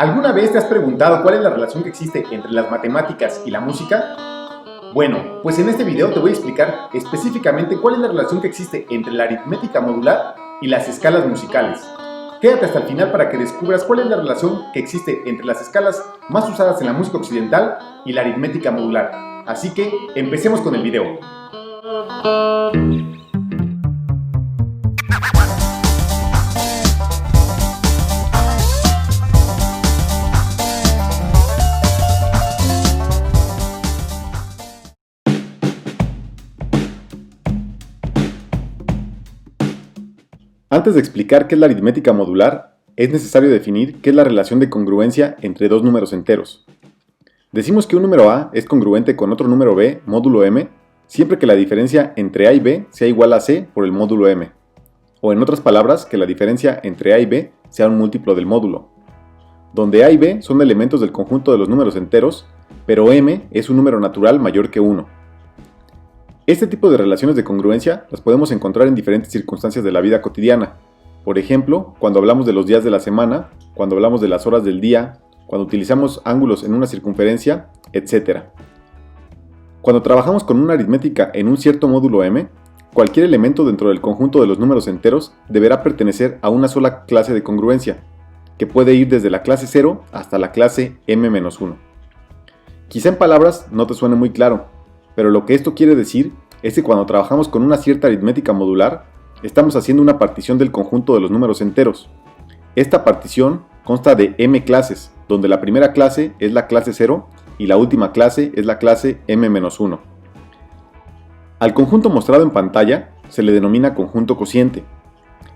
¿Alguna vez te has preguntado cuál es la relación que existe entre las matemáticas y la música? Bueno, pues en este video te voy a explicar específicamente cuál es la relación que existe entre la aritmética modular y las escalas musicales. Quédate hasta el final para que descubras cuál es la relación que existe entre las escalas más usadas en la música occidental y la aritmética modular. Así que empecemos con el video. Antes de explicar qué es la aritmética modular, es necesario definir qué es la relación de congruencia entre dos números enteros. Decimos que un número A es congruente con otro número B módulo m siempre que la diferencia entre A y B sea igual a C por el módulo m. O en otras palabras, que la diferencia entre A y B sea un múltiplo del módulo. Donde A y B son elementos del conjunto de los números enteros, pero m es un número natural mayor que 1. Este tipo de relaciones de congruencia las podemos encontrar en diferentes circunstancias de la vida cotidiana. Por ejemplo, cuando hablamos de los días de la semana, cuando hablamos de las horas del día, cuando utilizamos ángulos en una circunferencia, etc. Cuando trabajamos con una aritmética en un cierto módulo m, cualquier elemento dentro del conjunto de los números enteros deberá pertenecer a una sola clase de congruencia, que puede ir desde la clase 0 hasta la clase m-1. Quizá en palabras no te suene muy claro, pero lo que esto quiere decir es que cuando trabajamos con una cierta aritmética modular, estamos haciendo una partición del conjunto de los números enteros. Esta partición consta de m clases, donde la primera clase es la clase 0 y la última clase es la clase m-1. Al conjunto mostrado en pantalla se le denomina conjunto cociente,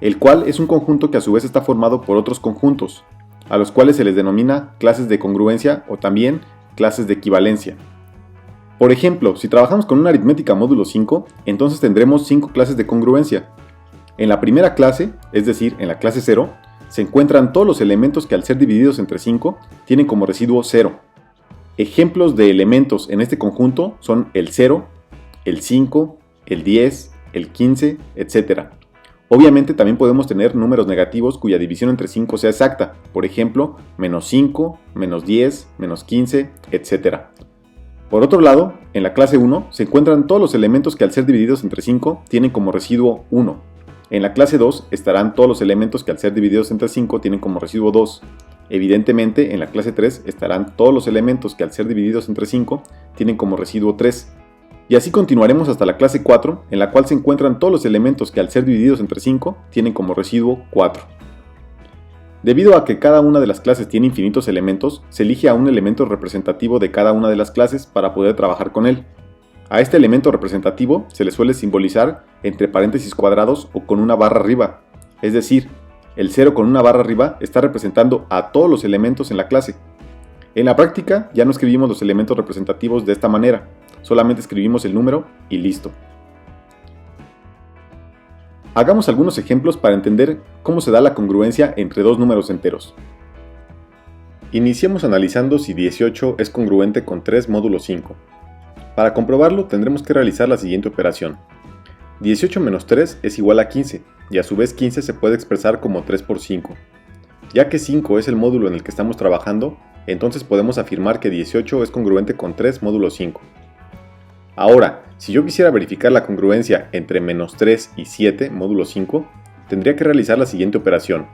el cual es un conjunto que a su vez está formado por otros conjuntos, a los cuales se les denomina clases de congruencia o también clases de equivalencia. Por ejemplo, si trabajamos con una aritmética módulo 5, entonces tendremos 5 clases de congruencia. En la primera clase, es decir, en la clase 0, se encuentran todos los elementos que al ser divididos entre 5 tienen como residuo 0. Ejemplos de elementos en este conjunto son el 0, el 5, el 10, el 15, etc. Obviamente también podemos tener números negativos cuya división entre 5 sea exacta, por ejemplo, menos 5, menos 10, menos 15, etc. Por otro lado, en la clase 1 se encuentran todos los elementos que al ser divididos entre 5 tienen como residuo 1. En la clase 2 estarán todos los elementos que al ser divididos entre 5 tienen como residuo 2. Evidentemente, en la clase 3 estarán todos los elementos que al ser divididos entre 5 tienen como residuo 3. Y así continuaremos hasta la clase 4, en la cual se encuentran todos los elementos que al ser divididos entre 5 tienen como residuo 4. Debido a que cada una de las clases tiene infinitos elementos, se elige a un elemento representativo de cada una de las clases para poder trabajar con él. A este elemento representativo se le suele simbolizar entre paréntesis cuadrados o con una barra arriba, es decir, el 0 con una barra arriba está representando a todos los elementos en la clase. En la práctica ya no escribimos los elementos representativos de esta manera, solamente escribimos el número y listo. Hagamos algunos ejemplos para entender cómo se da la congruencia entre dos números enteros. Iniciemos analizando si 18 es congruente con 3 módulo 5. Para comprobarlo tendremos que realizar la siguiente operación. 18 menos 3 es igual a 15, y a su vez 15 se puede expresar como 3 por 5. Ya que 5 es el módulo en el que estamos trabajando, entonces podemos afirmar que 18 es congruente con 3 módulo 5. Ahora, si yo quisiera verificar la congruencia entre menos 3 y 7 módulo 5, tendría que realizar la siguiente operación.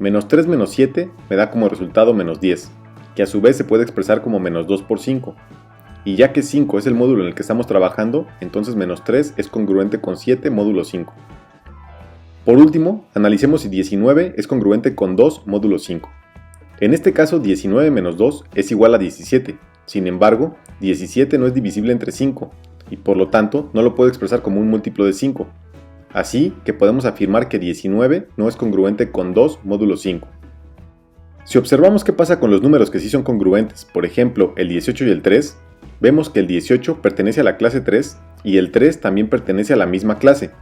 Menos 3 menos 7 me da como resultado menos 10, que a su vez se puede expresar como menos 2 por 5. Y ya que 5 es el módulo en el que estamos trabajando, entonces menos 3 es congruente con 7 módulo 5. Por último, analicemos si 19 es congruente con 2 módulo 5. En este caso 19 menos 2 es igual a 17, sin embargo, 17 no es divisible entre 5, y por lo tanto no lo puedo expresar como un múltiplo de 5. Así que podemos afirmar que 19 no es congruente con 2 módulo 5. Si observamos qué pasa con los números que sí son congruentes, por ejemplo el 18 y el 3, vemos que el 18 pertenece a la clase 3 y el 3 también pertenece a la misma clase.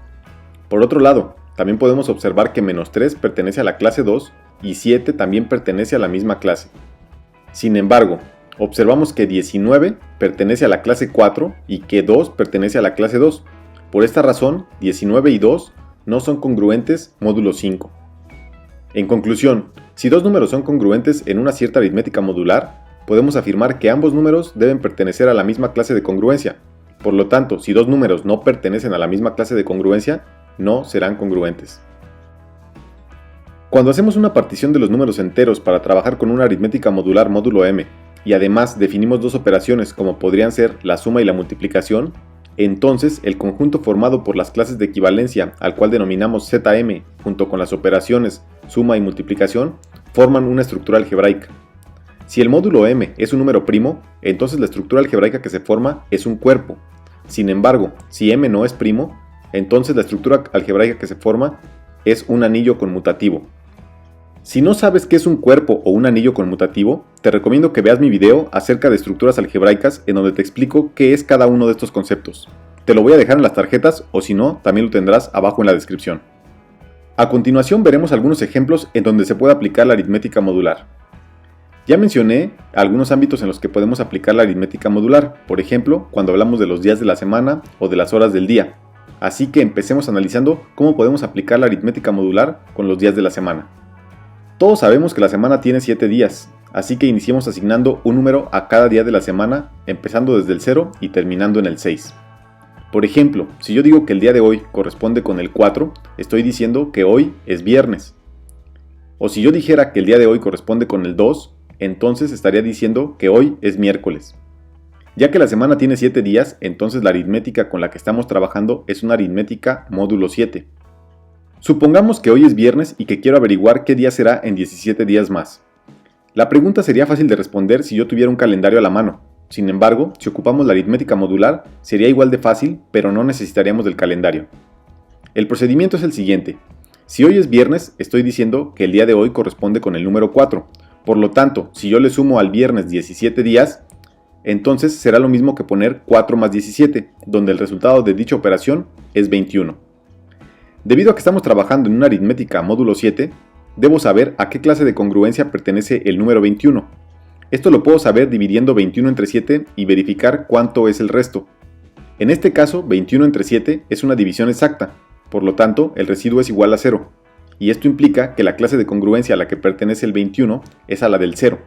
Por otro lado, también podemos observar que menos 3 pertenece a la clase 2 y 7 también pertenece a la misma clase. Sin embargo, observamos que 19 pertenece a la clase 4 y que 2 pertenece a la clase 2. Por esta razón, 19 y 2 no son congruentes módulo 5. En conclusión, si dos números son congruentes en una cierta aritmética modular, podemos afirmar que ambos números deben pertenecer a la misma clase de congruencia. Por lo tanto, si dos números no pertenecen a la misma clase de congruencia, no serán congruentes. Cuando hacemos una partición de los números enteros para trabajar con una aritmética modular módulo m, y además definimos dos operaciones como podrían ser la suma y la multiplicación, entonces el conjunto formado por las clases de equivalencia, al cual denominamos Zm, junto con las operaciones suma y multiplicación, forman una estructura algebraica. Si el módulo m es un número primo, entonces la estructura algebraica que se forma es un cuerpo. Sin embargo, si m no es primo, entonces la estructura algebraica que se forma es un anillo conmutativo. Si no sabes qué es un cuerpo o un anillo conmutativo, te recomiendo que veas mi video acerca de estructuras algebraicas en donde te explico qué es cada uno de estos conceptos. Te lo voy a dejar en las tarjetas o si no, también lo tendrás abajo en la descripción. A continuación veremos algunos ejemplos en donde se puede aplicar la aritmética modular. Ya mencioné algunos ámbitos en los que podemos aplicar la aritmética modular, por ejemplo, cuando hablamos de los días de la semana o de las horas del día. Así que empecemos analizando cómo podemos aplicar la aritmética modular con los días de la semana. Todos sabemos que la semana tiene 7 días, así que iniciemos asignando un número a cada día de la semana, empezando desde el 0 y terminando en el 6. Por ejemplo, si yo digo que el día de hoy corresponde con el 4, estoy diciendo que hoy es viernes. O si yo dijera que el día de hoy corresponde con el 2, entonces estaría diciendo que hoy es miércoles. Ya que la semana tiene 7 días, entonces la aritmética con la que estamos trabajando es una aritmética módulo 7. Supongamos que hoy es viernes y que quiero averiguar qué día será en 17 días más. La pregunta sería fácil de responder si yo tuviera un calendario a la mano. Sin embargo, si ocupamos la aritmética modular, sería igual de fácil, pero no necesitaríamos del calendario. El procedimiento es el siguiente. Si hoy es viernes, estoy diciendo que el día de hoy corresponde con el número 4. Por lo tanto, si yo le sumo al viernes 17 días, entonces será lo mismo que poner 4 más 17, donde el resultado de dicha operación es 21. Debido a que estamos trabajando en una aritmética módulo 7, debo saber a qué clase de congruencia pertenece el número 21. Esto lo puedo saber dividiendo 21 entre 7 y verificar cuánto es el resto. En este caso, 21 entre 7 es una división exacta, por lo tanto, el residuo es igual a 0. Y esto implica que la clase de congruencia a la que pertenece el 21 es a la del 0.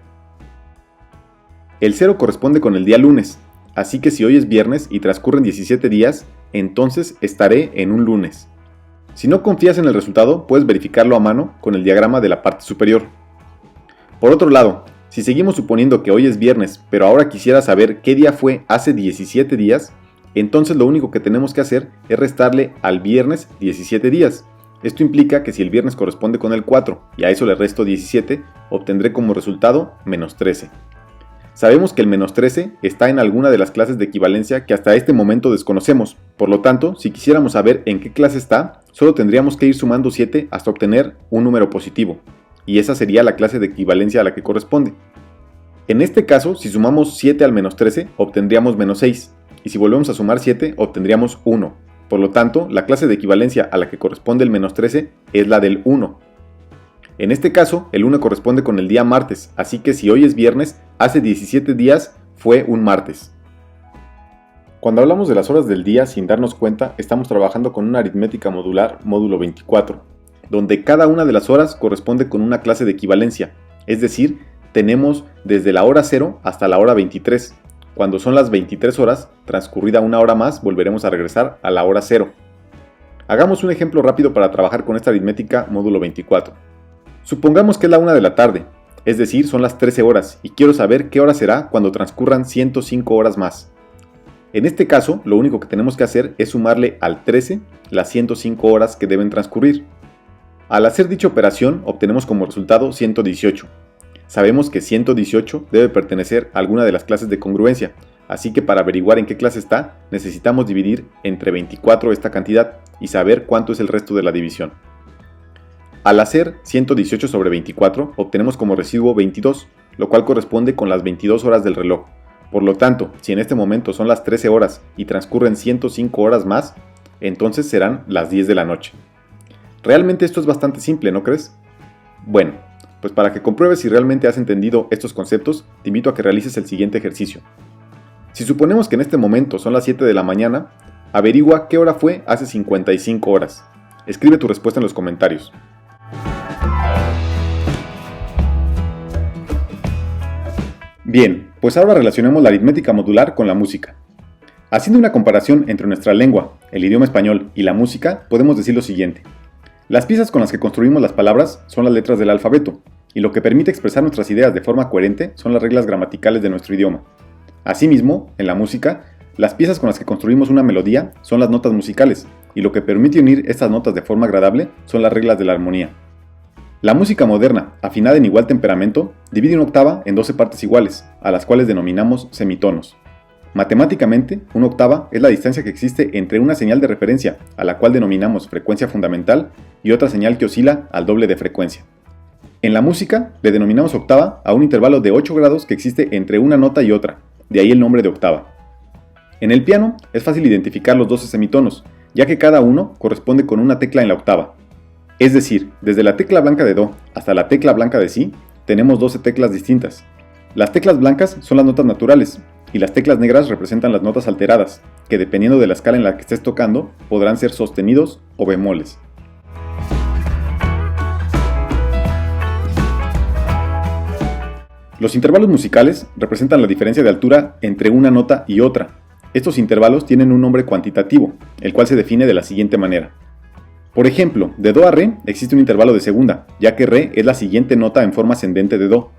El 0 corresponde con el día lunes, así que si hoy es viernes y transcurren 17 días, entonces estaré en un lunes. Si no confías en el resultado, puedes verificarlo a mano con el diagrama de la parte superior. Por otro lado, si seguimos suponiendo que hoy es viernes, pero ahora quisiera saber qué día fue hace 17 días, entonces lo único que tenemos que hacer es restarle al viernes 17 días. Esto implica que si el viernes corresponde con el 4 y a eso le resto 17, obtendré como resultado menos 13. Sabemos que el menos 13 está en alguna de las clases de equivalencia que hasta este momento desconocemos. Por lo tanto, si quisiéramos saber en qué clase está, solo tendríamos que ir sumando 7 hasta obtener un número positivo. Y esa sería la clase de equivalencia a la que corresponde. En este caso, si sumamos 7 al menos 13, obtendríamos menos 6. Y si volvemos a sumar 7, obtendríamos 1. Por lo tanto, la clase de equivalencia a la que corresponde el menos 13 es la del 1. En este caso, el 1 corresponde con el día martes, así que si hoy es viernes, hace 17 días fue un martes. Cuando hablamos de las horas del día sin darnos cuenta, estamos trabajando con una aritmética modular módulo 24, donde cada una de las horas corresponde con una clase de equivalencia, es decir, tenemos desde la hora 0 hasta la hora 23. Cuando son las 23 horas, transcurrida una hora más, volveremos a regresar a la hora 0. Hagamos un ejemplo rápido para trabajar con esta aritmética módulo 24. Supongamos que es la 1 de la tarde, es decir, son las 13 horas, y quiero saber qué hora será cuando transcurran 105 horas más. En este caso, lo único que tenemos que hacer es sumarle al 13 las 105 horas que deben transcurrir. Al hacer dicha operación, obtenemos como resultado 118. Sabemos que 118 debe pertenecer a alguna de las clases de congruencia, así que para averiguar en qué clase está, necesitamos dividir entre 24 esta cantidad y saber cuánto es el resto de la división. Al hacer 118 sobre 24, obtenemos como residuo 22, lo cual corresponde con las 22 horas del reloj. Por lo tanto, si en este momento son las 13 horas y transcurren 105 horas más, entonces serán las 10 de la noche. Realmente esto es bastante simple, ¿no crees? Bueno, pues para que compruebes si realmente has entendido estos conceptos, te invito a que realices el siguiente ejercicio. Si suponemos que en este momento son las 7 de la mañana, averigua qué hora fue hace 55 horas. Escribe tu respuesta en los comentarios. Bien, pues ahora relacionemos la aritmética modular con la música. Haciendo una comparación entre nuestra lengua, el idioma español y la música, podemos decir lo siguiente. Las piezas con las que construimos las palabras son las letras del alfabeto, y lo que permite expresar nuestras ideas de forma coherente son las reglas gramaticales de nuestro idioma. Asimismo, en la música, las piezas con las que construimos una melodía son las notas musicales, y lo que permite unir estas notas de forma agradable son las reglas de la armonía. La música moderna, afinada en igual temperamento, divide una octava en 12 partes iguales, a las cuales denominamos semitonos. Matemáticamente, una octava es la distancia que existe entre una señal de referencia, a la cual denominamos frecuencia fundamental, y otra señal que oscila al doble de frecuencia. En la música, le denominamos octava a un intervalo de 8 grados que existe entre una nota y otra, de ahí el nombre de octava. En el piano, es fácil identificar los 12 semitonos, ya que cada uno corresponde con una tecla en la octava. Es decir, desde la tecla blanca de Do hasta la tecla blanca de Si, tenemos 12 teclas distintas. Las teclas blancas son las notas naturales, y las teclas negras representan las notas alteradas, que dependiendo de la escala en la que estés tocando, podrán ser sostenidos o bemoles. Los intervalos musicales representan la diferencia de altura entre una nota y otra. Estos intervalos tienen un nombre cuantitativo, el cual se define de la siguiente manera. Por ejemplo, de Do a Re existe un intervalo de segunda, ya que Re es la siguiente nota en forma ascendente de Do.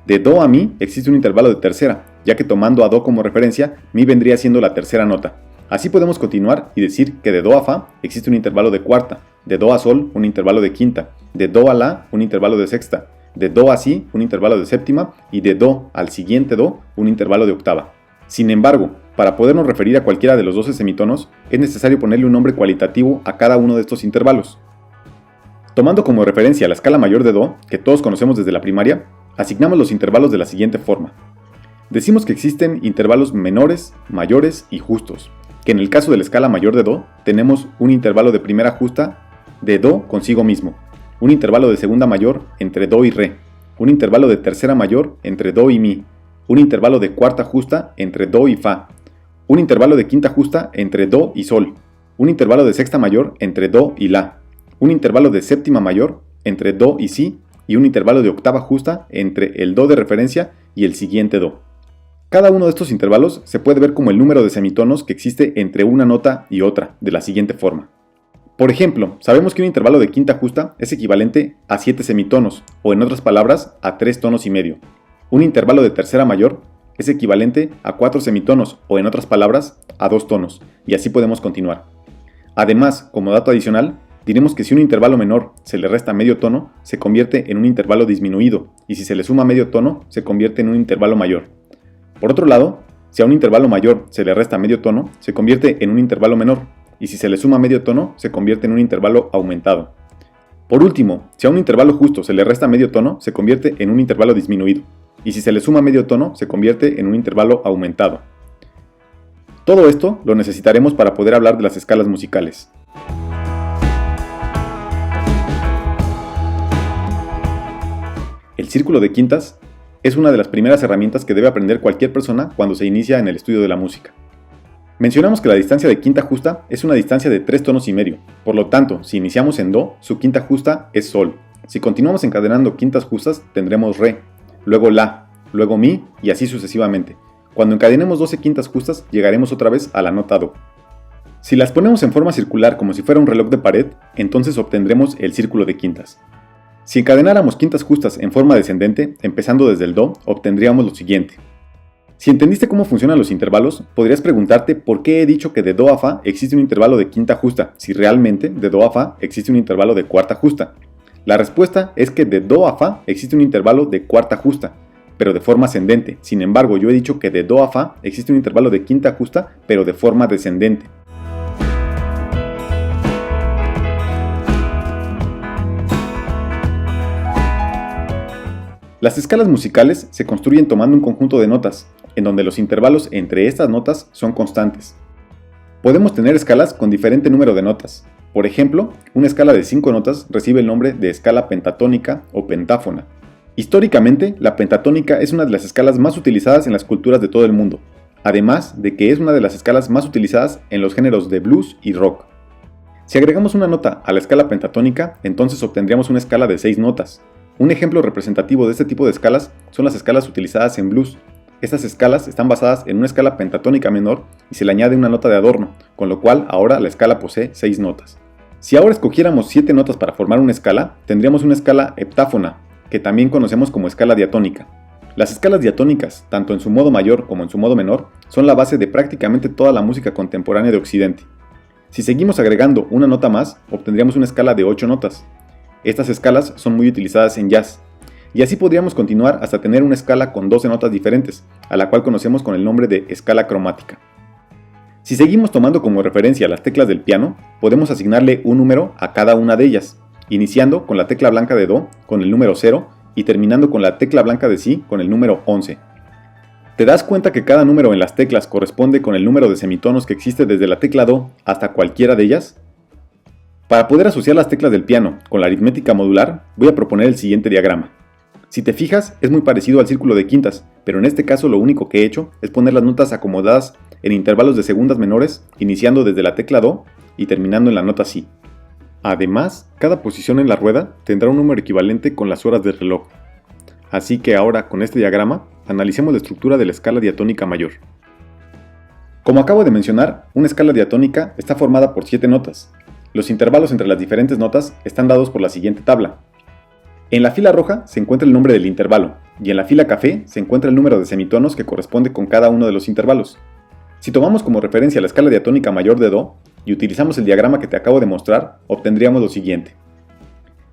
De Do a Mi existe un intervalo de tercera, ya que tomando a Do como referencia, Mi vendría siendo la tercera nota. Así podemos continuar y decir que de Do a Fa existe un intervalo de cuarta, de Do a Sol un intervalo de quinta, de Do a La un intervalo de sexta, de Do a Si un intervalo de séptima y de Do al siguiente Do un intervalo de octava. Sin embargo, para podernos referir a cualquiera de los 12 semitonos, es necesario ponerle un nombre cualitativo a cada uno de estos intervalos. Tomando como referencia la escala mayor de Do, que todos conocemos desde la primaria, asignamos los intervalos de la siguiente forma. Decimos que existen intervalos menores, mayores y justos, que en el caso de la escala mayor de Do, tenemos un intervalo de primera justa de Do consigo mismo, un intervalo de segunda mayor entre Do y Re, un intervalo de tercera mayor entre Do y Mi, un intervalo de cuarta justa entre Do y Fa, un intervalo de quinta justa entre Do y Sol, un intervalo de sexta mayor entre Do y La, un intervalo de séptima mayor entre Do y Si, y un intervalo de octava justa entre el Do de referencia y el siguiente Do. Cada uno de estos intervalos se puede ver como el número de semitonos que existe entre una nota y otra, de la siguiente forma. Por ejemplo, sabemos que un intervalo de quinta justa es equivalente a 7 semitonos, o en otras palabras, a 3 tonos y medio. Un intervalo de tercera mayor es equivalente a 4 semitonos, o en otras palabras, a 2 tonos, y así podemos continuar. Además, como dato adicional, diremos que si un intervalo menor se le resta medio tono, se convierte en un intervalo disminuido, y si se le suma medio tono, se convierte en un intervalo mayor. Por otro lado, si a un intervalo mayor se le resta medio tono, se convierte en un intervalo menor, y si se le suma medio tono, se convierte en un intervalo aumentado. Por último, si a un intervalo justo se le resta medio tono, se convierte en un intervalo disminuido, y si se le suma medio tono, se convierte en un intervalo aumentado. Todo esto lo necesitaremos para poder hablar de las escalas musicales. El círculo de quintas es una de las primeras herramientas que debe aprender cualquier persona cuando se inicia en el estudio de la música. Mencionamos que la distancia de quinta justa es una distancia de 3 tonos y medio, por lo tanto, si iniciamos en Do, su quinta justa es Sol. Si continuamos encadenando quintas justas, tendremos Re, luego La, luego Mi y así sucesivamente. Cuando encadenemos 12 quintas justas, llegaremos otra vez a la nota Do. Si las ponemos en forma circular como si fuera un reloj de pared, entonces obtendremos el círculo de quintas. Si encadenáramos quintas justas en forma descendente, empezando desde el Do, obtendríamos lo siguiente. Si entendiste cómo funcionan los intervalos, podrías preguntarte por qué he dicho que de Do a Fa existe un intervalo de quinta justa, si realmente de Do a Fa existe un intervalo de cuarta justa. La respuesta es que de Do a Fa existe un intervalo de cuarta justa, pero de forma ascendente. Sin embargo, yo he dicho que de Do a Fa existe un intervalo de quinta justa, pero de forma descendente. Las escalas musicales se construyen tomando un conjunto de notas, en donde los intervalos entre estas notas son constantes. Podemos tener escalas con diferente número de notas. Por ejemplo, una escala de 5 notas recibe el nombre de escala pentatónica o pentáfona. Históricamente, la pentatónica es una de las escalas más utilizadas en las culturas de todo el mundo, además de que es una de las escalas más utilizadas en los géneros de blues y rock. Si agregamos una nota a la escala pentatónica, entonces obtendríamos una escala de 6 notas. Un ejemplo representativo de este tipo de escalas son las escalas utilizadas en blues. Estas escalas están basadas en una escala pentatónica menor y se le añade una nota de adorno, con lo cual ahora la escala posee 6 notas. Si ahora escogiéramos 7 notas para formar una escala, tendríamos una escala heptáfona, que también conocemos como escala diatónica. Las escalas diatónicas, tanto en su modo mayor como en su modo menor, son la base de prácticamente toda la música contemporánea de Occidente. Si seguimos agregando una nota más, obtendríamos una escala de 8 notas. Estas escalas son muy utilizadas en jazz. Y así podríamos continuar hasta tener una escala con 12 notas diferentes, a la cual conocemos con el nombre de escala cromática. Si seguimos tomando como referencia las teclas del piano, podemos asignarle un número a cada una de ellas, iniciando con la tecla blanca de Do con el número 0 y terminando con la tecla blanca de Si con el número 11. ¿Te das cuenta que cada número en las teclas corresponde con el número de semitonos que existe desde la tecla Do hasta cualquiera de ellas? Para poder asociar las teclas del piano con la aritmética modular, voy a proponer el siguiente diagrama. Si te fijas, es muy parecido al círculo de quintas, pero en este caso lo único que he hecho es poner las notas acomodadas en intervalos de segundas menores, iniciando desde la tecla Do y terminando en la nota Si. Además, cada posición en la rueda tendrá un número equivalente con las horas del reloj. Así que ahora, con este diagrama, analicemos la estructura de la escala diatónica mayor. Como acabo de mencionar, una escala diatónica está formada por 7 notas. Los intervalos entre las diferentes notas están dados por la siguiente tabla. En la fila roja se encuentra el nombre del intervalo, y en la fila café se encuentra el número de semitonos que corresponde con cada uno de los intervalos. Si tomamos como referencia la escala diatónica mayor de Do, y utilizamos el diagrama que te acabo de mostrar, obtendríamos lo siguiente.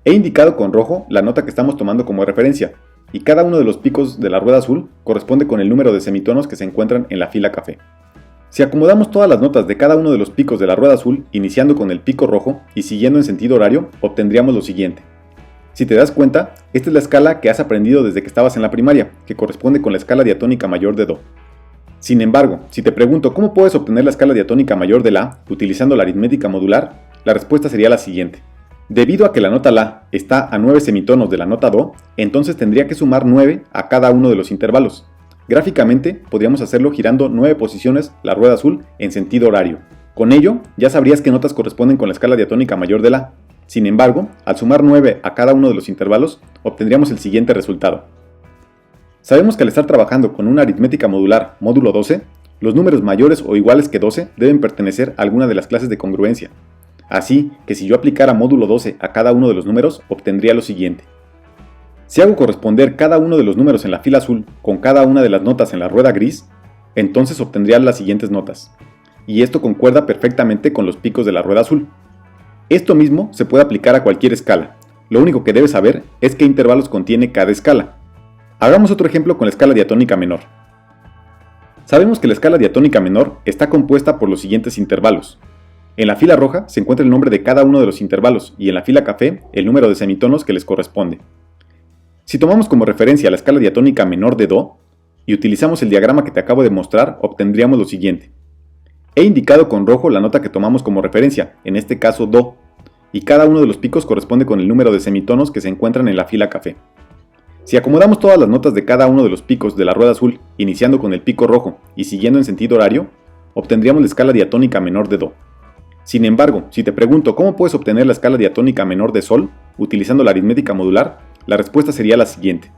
He indicado con rojo la nota que estamos tomando como referencia, y cada uno de los picos de la rueda azul corresponde con el número de semitonos que se encuentran en la fila café. Si acomodamos todas las notas de cada uno de los picos de la rueda azul, iniciando con el pico rojo y siguiendo en sentido horario, obtendríamos lo siguiente. Si te das cuenta, esta es la escala que has aprendido desde que estabas en la primaria, que corresponde con la escala diatónica mayor de Do. Sin embargo, si te pregunto cómo puedes obtener la escala diatónica mayor de La utilizando la aritmética modular, la respuesta sería la siguiente. Debido a que la nota La está a 9 semitonos de la nota Do, entonces tendría que sumar 9 a cada uno de los intervalos. Gráficamente, podríamos hacerlo girando 9 posiciones la rueda azul en sentido horario. Con ello, ya sabrías qué notas corresponden con la escala diatónica mayor de La. Sin embargo, al sumar 9 a cada uno de los intervalos, obtendríamos el siguiente resultado. Sabemos que al estar trabajando con una aritmética modular módulo 12, los números mayores o iguales que 12 deben pertenecer a alguna de las clases de congruencia. Así que si yo aplicara módulo 12 a cada uno de los números, obtendría lo siguiente. Si hago corresponder cada uno de los números en la fila azul con cada una de las notas en la rueda gris, entonces obtendría las siguientes notas. Y esto concuerda perfectamente con los picos de la rueda azul. Esto mismo se puede aplicar a cualquier escala. Lo único que debes saber es qué intervalos contiene cada escala. Hagamos otro ejemplo con la escala diatónica menor. Sabemos que la escala diatónica menor está compuesta por los siguientes intervalos. En la fila roja se encuentra el nombre de cada uno de los intervalos y en la fila café el número de semitonos que les corresponde. Si tomamos como referencia la escala diatónica menor de Do y utilizamos el diagrama que te acabo de mostrar, obtendríamos lo siguiente. He indicado con rojo la nota que tomamos como referencia, en este caso Do, y cada uno de los picos corresponde con el número de semitonos que se encuentran en la fila café. Si acomodamos todas las notas de cada uno de los picos de la rueda azul, iniciando con el pico rojo y siguiendo en sentido horario, obtendríamos la escala diatónica menor de Do. Sin embargo, si te pregunto cómo puedes obtener la escala diatónica menor de Sol, utilizando la aritmética modular, la respuesta sería la siguiente.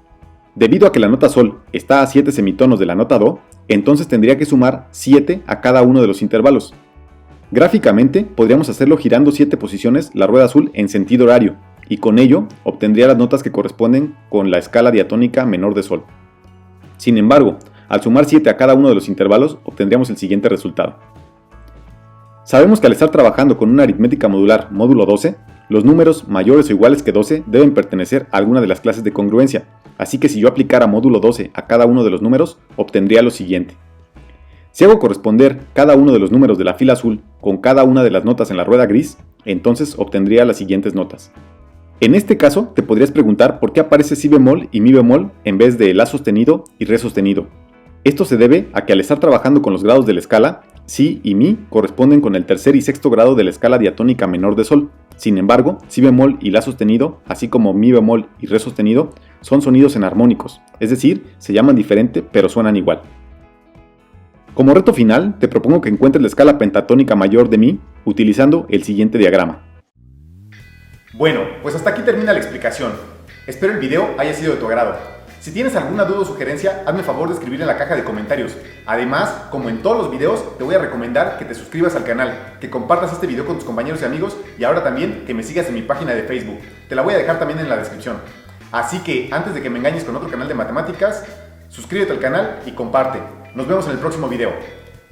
Debido a que la nota Sol está a 7 semitonos de la nota Do, entonces tendría que sumar 7 a cada uno de los intervalos. Gráficamente, podríamos hacerlo girando 7 posiciones la rueda azul en sentido horario, y con ello obtendría las notas que corresponden con la escala diatónica menor de Sol. Sin embargo, al sumar 7 a cada uno de los intervalos, obtendríamos el siguiente resultado. Sabemos que al estar trabajando con una aritmética modular módulo 12, los números mayores o iguales que 12 deben pertenecer a alguna de las clases de congruencia, así que si yo aplicara módulo 12 a cada uno de los números, obtendría lo siguiente. Si hago corresponder cada uno de los números de la fila azul con cada una de las notas en la rueda gris, entonces obtendría las siguientes notas. En este caso, te podrías preguntar por qué aparece si bemol y mi bemol en vez de la sostenido y re sostenido. Esto se debe a que al estar trabajando con los grados de la escala, si y mi corresponden con el tercer y sexto grado de la escala diatónica menor de sol. Sin embargo, si bemol y la sostenido, así como mi bemol y re sostenido, son sonidos enarmónicos, es decir, se llaman diferente pero suenan igual. Como reto final, te propongo que encuentres la escala pentatónica mayor de mi utilizando el siguiente diagrama. Bueno, pues hasta aquí termina la explicación. Espero el video haya sido de tu agrado. Si tienes alguna duda o sugerencia, hazme favor de escribir en la caja de comentarios. Además, como en todos los videos, te voy a recomendar que te suscribas al canal, que compartas este video con tus compañeros y amigos y ahora también que me sigas en mi página de Facebook. Te la voy a dejar también en la descripción. Así que antes de que me engañes con otro canal de matemáticas, suscríbete al canal y comparte. Nos vemos en el próximo video.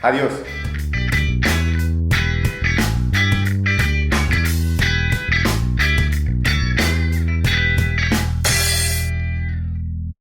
Adiós.